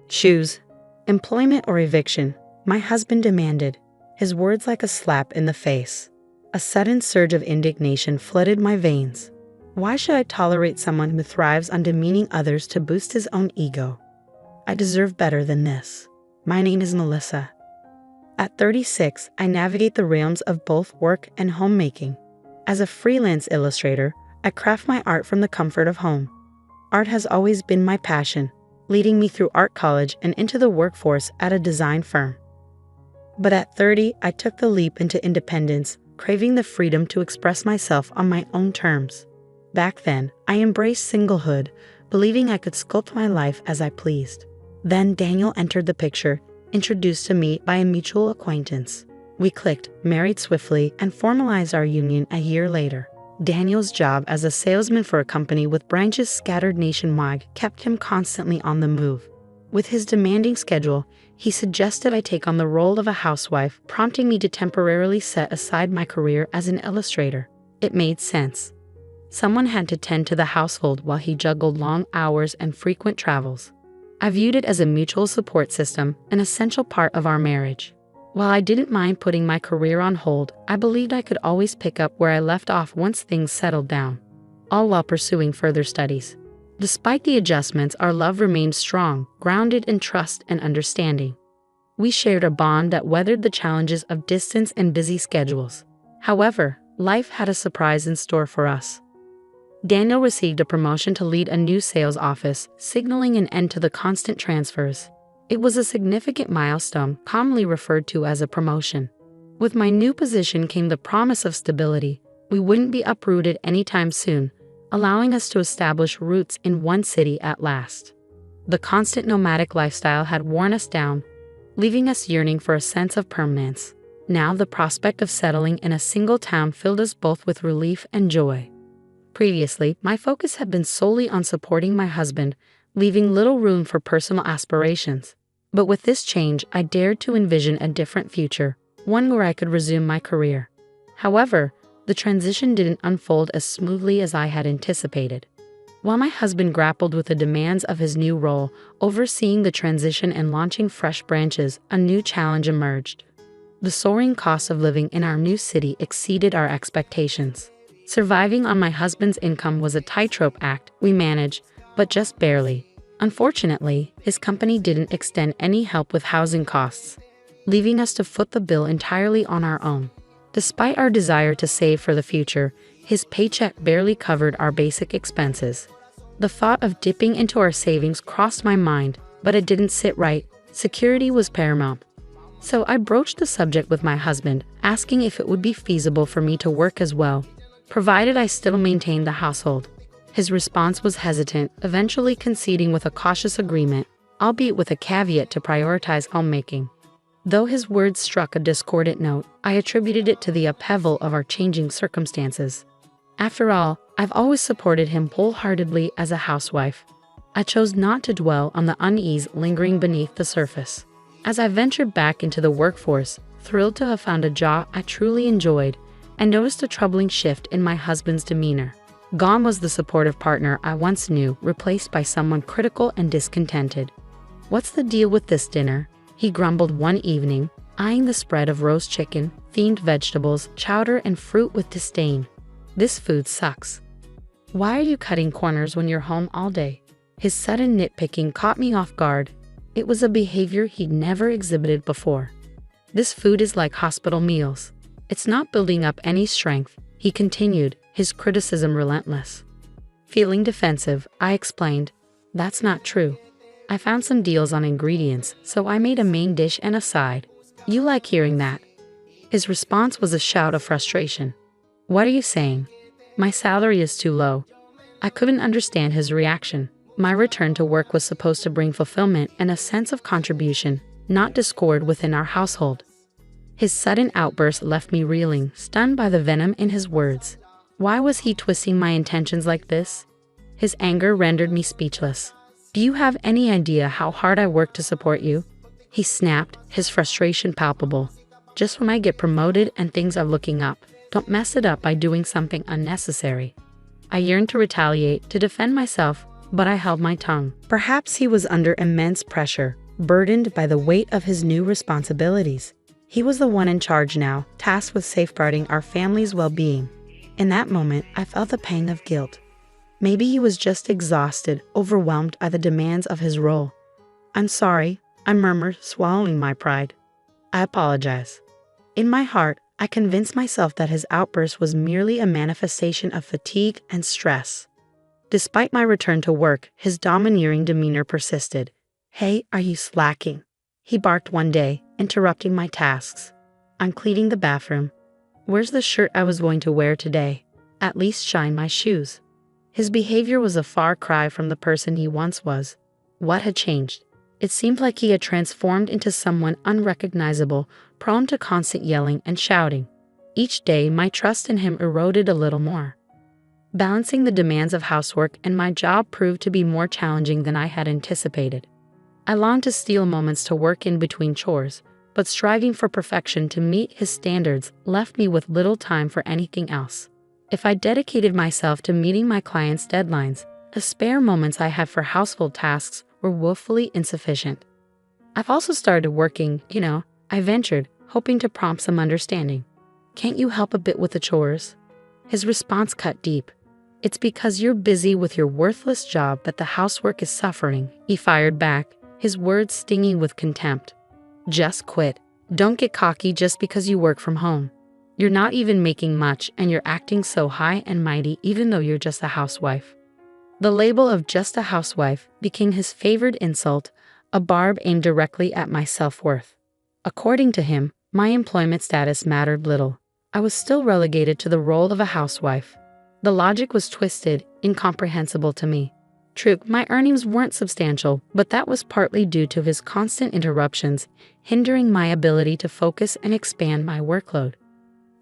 Choose employment or eviction, my husband demanded, his words like a slap in the face. A sudden surge of indignation flooded my veins. Why should I tolerate someone who thrives on demeaning others to boost his own ego? I deserve better than this. My name is Melissa. At 36, I navigate the realms of both work and homemaking. As a freelance illustrator, I craft my art from the comfort of home. Art has always been my passion, leading me through art college and into the workforce at a design firm. But at 30, I took the leap into independence, craving the freedom to express myself on my own terms. Back then, I embraced singlehood, believing I could sculpt my life as I pleased. Then Daniel entered the picture, introduced to me by a mutual acquaintance. We clicked, married swiftly, and formalized our union a year later. Daniel's job as a salesman for a company with branches scattered nationwide kept him constantly on the move. With his demanding schedule, he suggested I take on the role of a housewife, prompting me to temporarily set aside my career as an illustrator. It made sense. Someone had to tend to the household while he juggled long hours and frequent travels. I viewed it as a mutual support system, an essential part of our marriage. While I didn't mind putting my career on hold, I believed I could always pick up where I left off once things settled down, all while pursuing further studies. Despite the adjustments, our love remained strong, grounded in trust and understanding. We shared a bond that weathered the challenges of distance and busy schedules. However, life had a surprise in store for us. Daniel received a promotion to lead a new sales office, signaling an end to the constant transfers. It was a significant milestone, commonly referred to as a promotion. With my new position came the promise of stability. We wouldn't be uprooted anytime soon, allowing us to establish roots in one city at last. The constant nomadic lifestyle had worn us down, leaving us yearning for a sense of permanence. Now the prospect of settling in a single town filled us both with relief and joy. Previously, my focus had been solely on supporting my husband, leaving little room for personal aspirations. But with this change, I dared to envision a different future, one where I could resume my career. However, the transition didn't unfold as smoothly as I had anticipated. While my husband grappled with the demands of his new role, overseeing the transition and launching fresh branches, a new challenge emerged. The soaring cost of living in our new city exceeded our expectations. Surviving on my husband's income was a tightrope act we managed, but just barely. Unfortunately, his company didn't extend any help with housing costs, leaving us to foot the bill entirely on our own. Despite our desire to save for the future, his paycheck barely covered our basic expenses. The thought of dipping into our savings crossed my mind, but it didn't sit right. Security was paramount. So I broached the subject with my husband, asking if it would be feasible for me to work as well, provided I still maintained the household. His response was hesitant, eventually conceding with a cautious agreement, albeit with a caveat to prioritize homemaking. Though his words struck a discordant note, I attributed it to the upheaval of our changing circumstances. After all, I've always supported him wholeheartedly as a housewife. I chose not to dwell on the unease lingering beneath the surface. As I ventured back into the workforce, thrilled to have found a job I truly enjoyed, I noticed a troubling shift in my husband's demeanor. Gone was the supportive partner I once knew, replaced by someone critical and discontented. "What's the deal with this dinner?" he grumbled one evening, eyeing the spread of roast chicken, themed vegetables, chowder, and fruit with disdain. "This food sucks. Why are you cutting corners when you're home all day?" His sudden nitpicking caught me off guard. It was a behavior he'd never exhibited before. "This food is like hospital meals. It's not building up any strength," he continued, his criticism relentless. Feeling defensive, I explained, "That's not true. I found some deals on ingredients, so I made a main dish and a side. You like hearing that?" His response was a shout of frustration. "What are you saying? My salary is too low." I couldn't understand his reaction. My return to work was supposed to bring fulfillment and a sense of contribution, not discord within our household. His sudden outburst left me reeling, stunned by the venom in his words. Why was he twisting my intentions like this? His anger rendered me speechless. "Do you have any idea how hard I work to support you?" he snapped, his frustration palpable. "Just when I get promoted and things are looking up, don't mess it up by doing something unnecessary." I yearned to retaliate, to defend myself, but I held my tongue. Perhaps he was under immense pressure, burdened by the weight of his new responsibilities. He was the one in charge now, tasked with safeguarding our family's well-being. In that moment, I felt the pang of guilt. Maybe he was just exhausted, overwhelmed by the demands of his role. "I'm sorry," I murmured, swallowing my pride. "I apologize." In my heart, I convinced myself that his outburst was merely a manifestation of fatigue and stress. Despite my return to work, his domineering demeanor persisted. "Hey, are you slacking?" he barked one day, interrupting my tasks. "I'm cleaning the bathroom." "Where's the shirt I was going to wear today?" "At least shine my shoes." His behavior was a far cry from the person he once was. What had changed? It seemed like he had transformed into someone unrecognizable, prone to constant yelling and shouting. Each day, my trust in him eroded a little more. Balancing the demands of housework and my job proved to be more challenging than I had anticipated. I longed to steal moments to work in between chores, but striving for perfection to meet his standards left me with little time for anything else. If I dedicated myself to meeting my clients' deadlines, the spare moments I had for household tasks were woefully insufficient. I've also started working, I ventured, hoping to prompt some understanding. "Can't you help a bit with the chores?" His response cut deep. "It's because you're busy with your worthless job that the housework is suffering," he fired back, his words stinging with contempt. "Just quit. Don't get cocky just because you work from home. You're not even making much, and you're acting so high and mighty even though you're just a housewife." The label of "just a housewife" became his favored insult, a barb aimed directly at my self-worth. According to him, my employment status mattered little. I was still relegated to the role of a housewife. The logic was twisted, incomprehensible to me. True, my earnings weren't substantial, but that was partly due to his constant interruptions, hindering my ability to focus and expand my workload.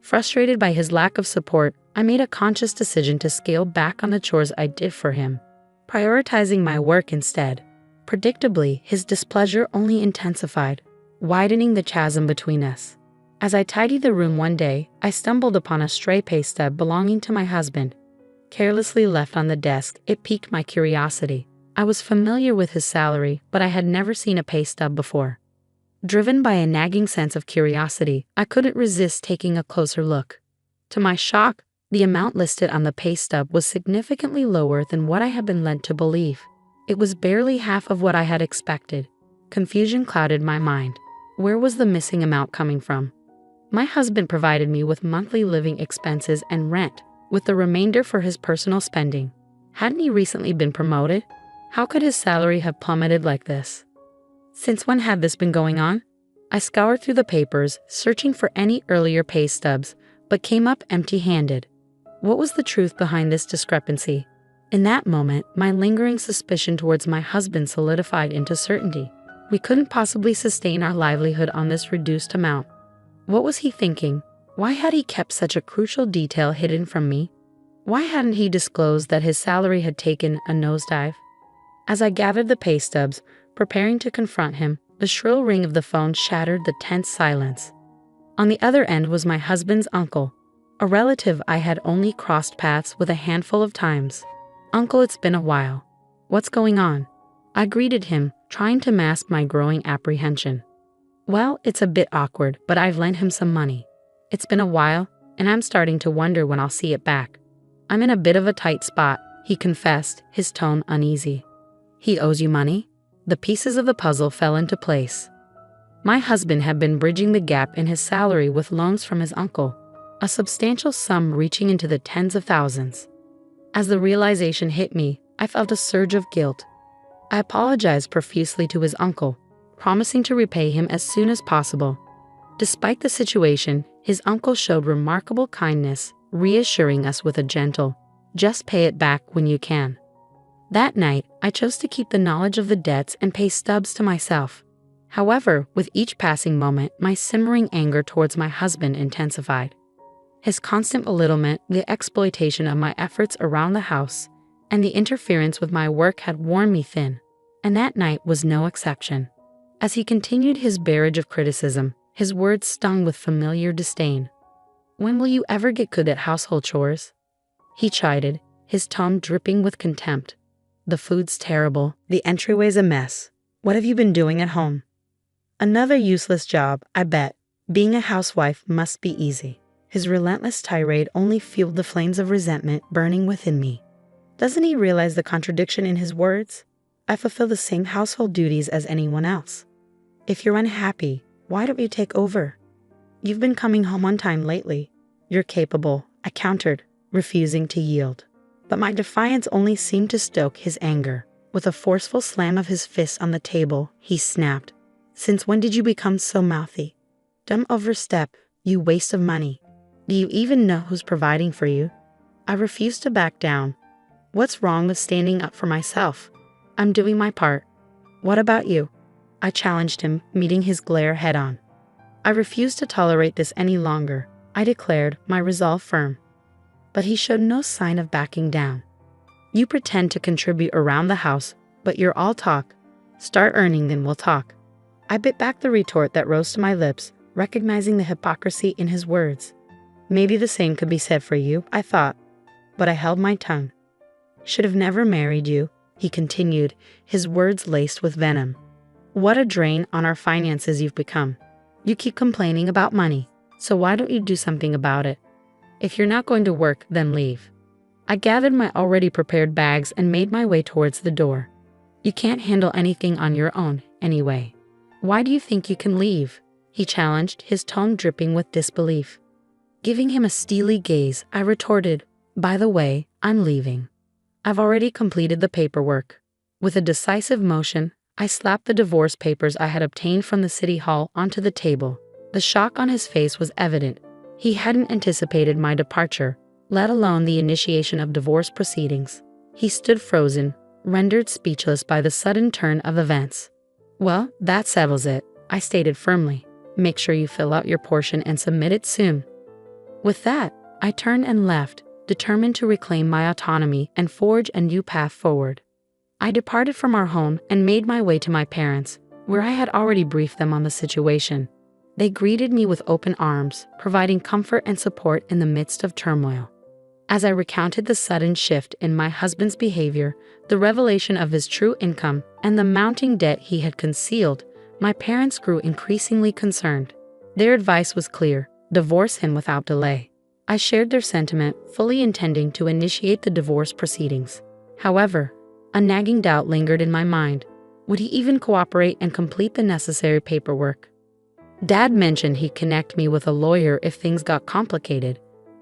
Frustrated by his lack of support, I made a conscious decision to scale back on the chores I did for him, prioritizing my work instead. Predictably, his displeasure only intensified, widening the chasm between us. As I tidied the room one day, I stumbled upon a stray pay stub belonging to my husband. Carelessly left on the desk, it piqued my curiosity. I was familiar with his salary, but I had never seen a pay stub before. Driven by a nagging sense of curiosity, I couldn't resist taking a closer look. To my shock, the amount listed on the pay stub was significantly lower than what I had been led to believe. It was barely half of what I had expected. Confusion clouded my mind. Where was the missing amount coming from? My husband provided me with monthly living expenses and rent, with the remainder for his personal spending. Hadn't he recently been promoted? How could his salary have plummeted like this? Since when had this been going on? I scoured through the papers, searching for any earlier pay stubs, but came up empty-handed. What was the truth behind this discrepancy? In that moment, my lingering suspicion towards my husband solidified into certainty. We couldn't possibly sustain our livelihood on this reduced amount. What was he thinking? Why had he kept such a crucial detail hidden from me? Why hadn't he disclosed that his salary had taken a nosedive? As I gathered the pay stubs, preparing to confront him, the shrill ring of the phone shattered the tense silence. On the other end was my husband's uncle, a relative I had only crossed paths with a handful of times. "Uncle, it's been a while. What's going on?" I greeted him, trying to mask my growing apprehension. "Well, it's a bit awkward, but I've lent him some money. It's been a while, and I'm starting to wonder when I'll see it back. I'm in a bit of a tight spot," he confessed, his tone uneasy. "He owes you money?" The pieces of the puzzle fell into place. My husband had been bridging the gap in his salary with loans from his uncle, a substantial sum reaching into the tens of thousands. As the realization hit me, I felt a surge of guilt. I apologized profusely to his uncle, promising to repay him as soon as possible. Despite the situation, his uncle showed remarkable kindness, reassuring us with a gentle, "Just pay it back when you can." That night, I chose to keep the knowledge of the debts and pay stubs to myself. However, with each passing moment, my simmering anger towards my husband intensified. His constant belittlement, the exploitation of my efforts around the house, and the interference with my work had worn me thin, and that night was no exception. As he continued his barrage of criticism, his words stung with familiar disdain. "When will you ever get good at household chores?" he chided, his tone dripping with contempt. The food's terrible. The entryway's a mess. What have you been doing at home? Another useless job, I bet. Being a housewife must be easy. His relentless tirade only fueled the flames of resentment burning within me. Doesn't he realize the contradiction in his words? I fulfill the same household duties as anyone else. If you're unhappy, why don't you take over? You've been coming home on time lately. You're capable, I countered, refusing to yield. But my defiance only seemed to stoke his anger. With a forceful slam of his fist on the table, he snapped. Since when did you become so mouthy? Dumb overstep, you waste of money. Do you even know who's providing for you? I refused to back down. What's wrong with standing up for myself? I'm doing my part. What about you? I challenged him, meeting his glare head-on. I refused to tolerate this any longer, I declared, my resolve firm. But he showed no sign of backing down. You pretend to contribute around the house, but you're all talk. Start earning, then we'll talk. I bit back the retort that rose to my lips, recognizing the hypocrisy in his words. Maybe the same could be said for you, I thought. But I held my tongue. Should have never married you, he continued, his words laced with venom. What a drain on our finances you've become. You keep complaining about money, so why don't you do something about it? If you're not going to work, then leave. I gathered my already prepared bags and made my way towards the door. You can't handle anything on your own, anyway. Why do you think you can leave? He challenged, his tone dripping with disbelief. Giving him a steely gaze, I retorted, by the way, I'm leaving. I've already completed the paperwork. With a decisive motion, I slapped the divorce papers I had obtained from the city hall onto the table. The shock on his face was evident. He hadn't anticipated my departure, let alone the initiation of divorce proceedings. He stood frozen, rendered speechless by the sudden turn of events. Well, that settles it, I stated firmly. Make sure you fill out your portion and submit it soon. With that, I turned and left, determined to reclaim my autonomy and forge a new path forward. I departed from our home and made my way to my parents, where I had already briefed them on the situation. They greeted me with open arms, providing comfort and support in the midst of turmoil. As I recounted the sudden shift in my husband's behavior, the revelation of his true income, and the mounting debt he had concealed, my parents grew increasingly concerned. Their advice was clear: divorce him without delay. I shared their sentiment, fully intending to initiate the divorce proceedings. However, a nagging doubt lingered in my mind. Would he even cooperate and complete the necessary paperwork? Dad mentioned he'd connect me with a lawyer if things got complicated.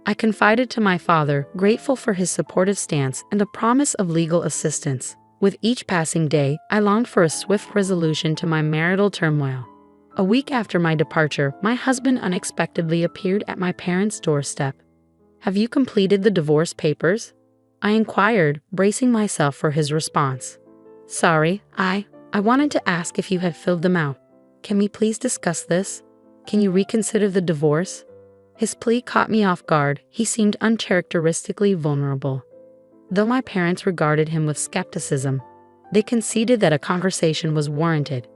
I confided to my father, grateful for his supportive stance and the promise of legal assistance. With each passing day, I longed for a swift resolution to my marital turmoil. A week after my departure, my husband unexpectedly appeared at my parents' doorstep. Have you completed the divorce papers? I inquired, bracing myself for his response. Sorry, I wanted to ask if you had filled them out. Can we please discuss this? Can you reconsider the divorce? His plea caught me off guard. He seemed uncharacteristically vulnerable. Though my parents regarded him with skepticism, they conceded that a conversation was warranted.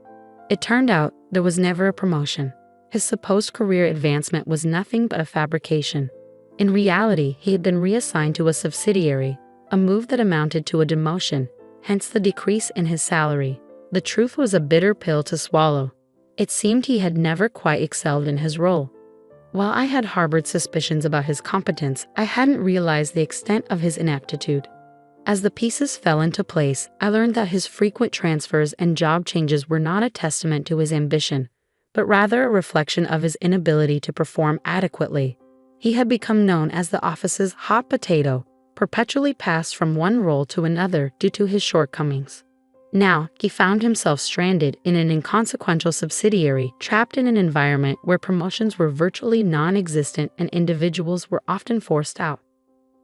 It turned out there was never a promotion. His supposed career advancement was nothing but a fabrication. In reality, he had been reassigned to a subsidiary, a move that amounted to a demotion, hence the decrease in his salary. The truth was a bitter pill to swallow. It seemed he had never quite excelled in his role. While I had harbored suspicions about his competence, I hadn't realized the extent of his ineptitude. As the pieces fell into place, I learned that his frequent transfers and job changes were not a testament to his ambition, but rather a reflection of his inability to perform adequately. He had become known as the office's hot potato, perpetually passed from one role to another due to his shortcomings. Now, he found himself stranded in an inconsequential subsidiary, trapped in an environment where promotions were virtually non-existent and individuals were often forced out.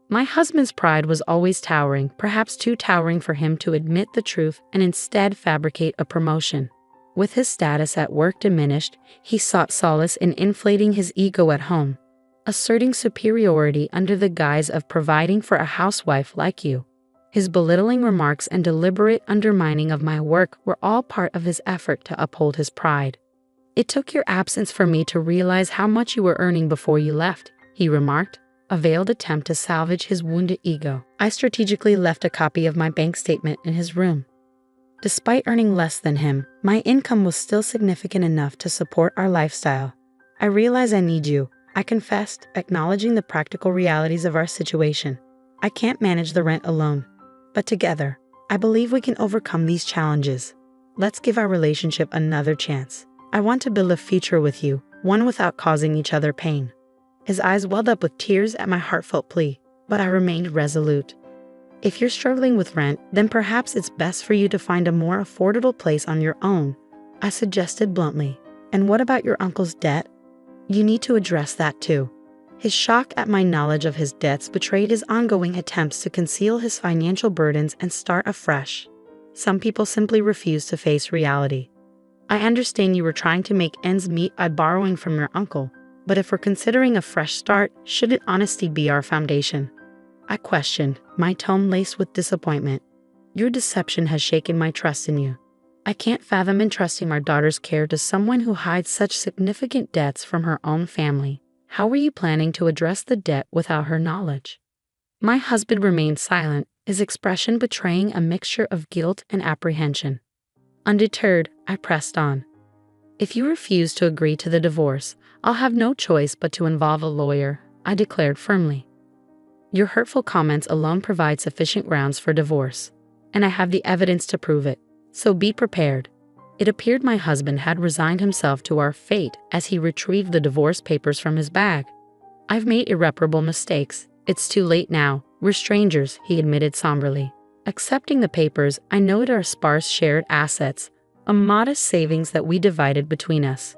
My husband's pride was always towering, perhaps too towering for him to admit the truth and instead fabricate a promotion. With his status at work diminished, he sought solace in inflating his ego at home, asserting superiority under the guise of providing for a housewife like you. His belittling remarks and deliberate undermining of my work were all part of his effort to uphold his pride. It took your absence for me to realize how much you were earning before you left, he remarked, a veiled attempt to salvage his wounded ego. I strategically left a copy of my bank statement in his room. Despite earning less than him, my income was still significant enough to support our lifestyle. I realize I need you, I confessed, acknowledging the practical realities of our situation. I can't manage the rent alone, but together, I believe we can overcome these challenges. Let's give our relationship another chance. I want to build a future with you, one without causing each other pain. His eyes welled up with tears at my heartfelt plea, but I remained resolute. If you're struggling with rent, then perhaps it's best for you to find a more affordable place on your own, I suggested bluntly. And what about your uncle's debt? You need to address that too. His shock at my knowledge of his debts betrayed his ongoing attempts to conceal his financial burdens and start afresh. Some people simply refuse to face reality. I understand you were trying to make ends meet by borrowing from your uncle, but if we're considering a fresh start, shouldn't honesty be our foundation? I questioned, my tone laced with disappointment. Your deception has shaken my trust in you. I can't fathom entrusting our daughter's care to someone who hides such significant debts from her own family. How were you planning to address the debt without her knowledge? My husband remained silent, his expression betraying a mixture of guilt and apprehension. Undeterred, I pressed on. If you refuse to agree to the divorce, I'll have no choice but to involve a lawyer, I declared firmly. Your hurtful comments alone provide sufficient grounds for divorce, and I have the evidence to prove it, so be prepared. It appeared my husband had resigned himself to our fate as he retrieved the divorce papers from his bag. I've made irreparable mistakes. It's too late now. We're strangers, he admitted somberly. Accepting the papers, I noted our sparse shared assets, a modest savings that we divided between us.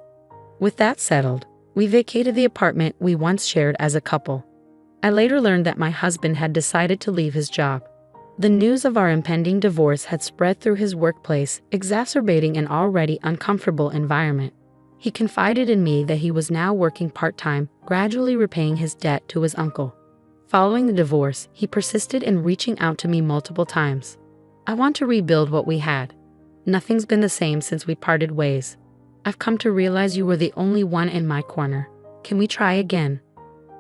With that settled, we vacated the apartment we once shared as a couple. I later learned that my husband had decided to leave his job. The news of our impending divorce had spread through his workplace, exacerbating an already uncomfortable environment. He confided in me that he was now working part-time, gradually repaying his debt to his uncle. Following the divorce, he persisted in reaching out to me multiple times. I want to rebuild what we had. Nothing's been the same since we parted ways. I've come to realize you were the only one in my corner. Can we try again?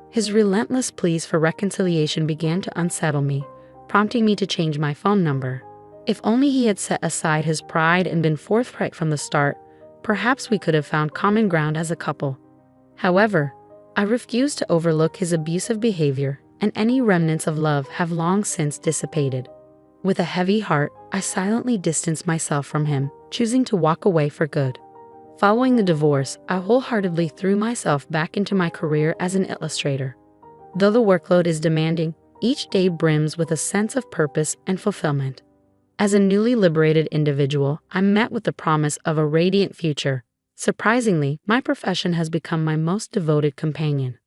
His relentless pleas for reconciliation began to unsettle me, prompting me to change my phone number. If only he had set aside his pride and been forthright from the start, perhaps we could have found common ground as a couple. However, I refused to overlook his abusive behavior, and any remnants of love have long since dissipated. With a heavy heart, I silently distanced myself from him, choosing to walk away for good. Following the divorce, I wholeheartedly threw myself back into my career as an illustrator. Though the workload is demanding, each day brims with a sense of purpose and fulfillment. As a newly liberated individual, I'm met with the promise of a radiant future. Surprisingly, my profession has become my most devoted companion.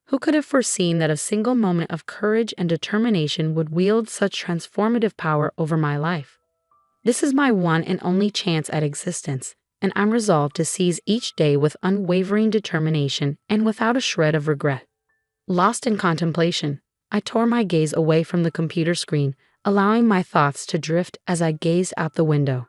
Who could have foreseen that a single moment of courage and determination would wield such transformative power over my life? This is my one and only chance at existence, and I'm resolved to seize each day with unwavering determination and without a shred of regret. Lost in contemplation, I tore my gaze away from the computer screen, allowing my thoughts to drift as I gazed out the window.